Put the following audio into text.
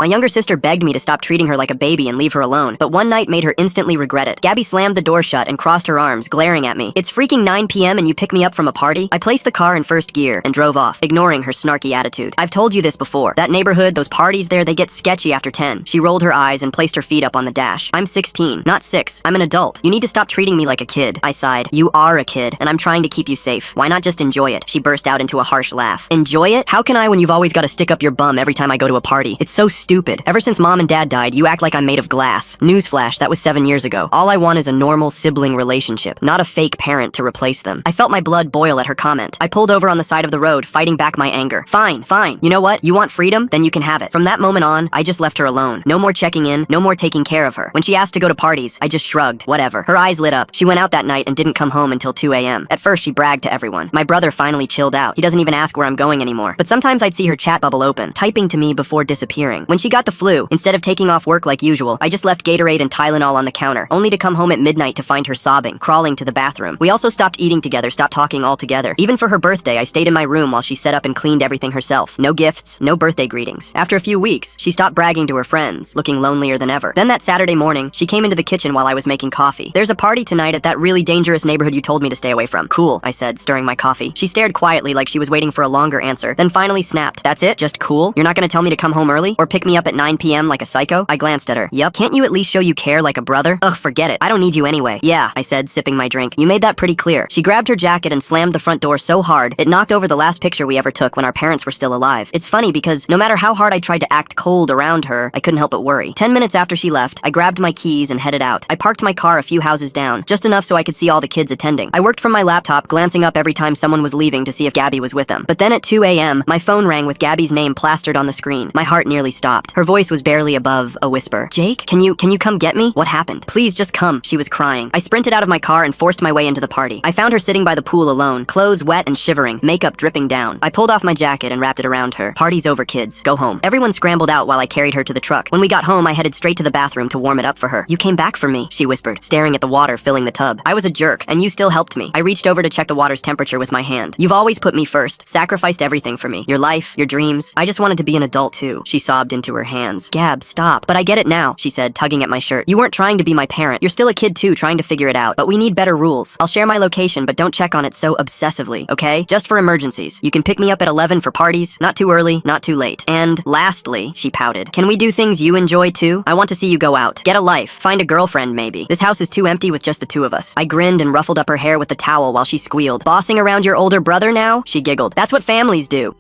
My younger sister begged me to stop treating her like a baby and leave her alone, but one night made her instantly regret it. Gabby slammed the door shut and crossed her arms, glaring at me. It's freaking 9 p.m. and you pick me up from a party? I placed the car in first gear and drove off, ignoring her snarky attitude. I've told you this before. That neighborhood, those parties there, they get sketchy after 10. She rolled her eyes and placed her feet up on the dash. I'm 16, not 6. I'm an adult. You need to stop treating me like a kid. I sighed. You are a kid, and I'm trying to keep you safe. Why not just enjoy it? She burst out into a harsh laugh. Enjoy it? How can I when you've always got to stick up your bum every time I go to a party? It's so stupid. Ever since mom and dad died, you act like I'm made of glass. Newsflash, that was 7 years ago. All I want is a normal sibling relationship, not a fake parent to replace them. I felt my blood boil at her comment. I pulled over on the side of the road, fighting back my anger. Fine, fine. You know what? You want freedom? Then you can have it. From that moment on, I just left her alone. No more checking in, no more taking care of her. When she asked to go to parties, I just shrugged. Whatever. Her eyes lit up. She went out that night and didn't come home until 2 a.m. At first, she bragged to everyone. My brother finally chilled out. He doesn't even ask where I'm going anymore. But sometimes I'd see her chat bubble open, typing to me before disappearing. When she got the flu, instead of taking off work like usual, I just left Gatorade and Tylenol on the counter, only to come home at midnight to find her sobbing, crawling to the bathroom. We also stopped eating together, stopped talking altogether. Even for her birthday, I stayed in my room while she set up and cleaned everything herself. No gifts, no birthday greetings. After a few weeks, she stopped bragging to her friends, looking lonelier than ever. Then that Saturday morning, she came into the kitchen while I was making coffee. There's a party tonight at that really dangerous neighborhood you told me to stay away from. Cool, I said, stirring my coffee. She stared quietly like she was waiting for a longer answer, then finally snapped. That's it? Just cool? You're not gonna tell me to come home early? Or pick me up at 9 p.m. like a psycho? I glanced at her. Yup. Can't you at least show you care like a brother? Ugh, forget it. I don't need you anyway. Yeah, I said, sipping my drink. You made that pretty clear. She grabbed her jacket and slammed the front door so hard, it knocked over the last picture we ever took when our parents were still alive. It's funny because no matter how hard I tried to act cold around her, I couldn't help but worry. 10 minutes after she left, I grabbed my keys and headed out. I parked my car a few houses down, just enough so I could see all the kids attending. I worked from my laptop, glancing up every time someone was leaving to see if Gabby was with them. But then at 2 a.m., my phone rang with Gabby's name plastered on the screen. My heart nearly stopped. Her voice was barely above a whisper. Jake, can you come get me? What happened? Please just come. She was crying. I sprinted out of my car and forced my way into the party. I found her sitting by the pool alone, clothes wet and shivering, makeup dripping down. I pulled off my jacket and wrapped it around her. Party's over, kids. Go home. Everyone scrambled out while I carried her to the truck. When we got home, I headed straight to the bathroom to warm it up for her. You came back for me, she whispered, staring at the water filling the tub. I was a jerk, and you still helped me. I reached over to check the water's temperature with my hand. You've always put me first, sacrificed everything for me. Your life, your dreams. I just wanted to be an adult too. She sobbed into her hands. Gab, stop. But I get it now, she said, tugging at my shirt. You weren't trying to be my parent. You're still a kid too, trying to figure it out. But we need better rules. I'll share my location, but don't check on it so obsessively, okay? Just for emergencies. You can pick me up at 11 for parties. Not too early, not too late. And lastly, she pouted, can we do things you enjoy too? I want to see you go out. Get a life. Find a girlfriend, maybe. This house is too empty with just the two of us. I grinned and ruffled up her hair with the towel while she squealed. Bossing around your older brother now? She giggled. That's what families do.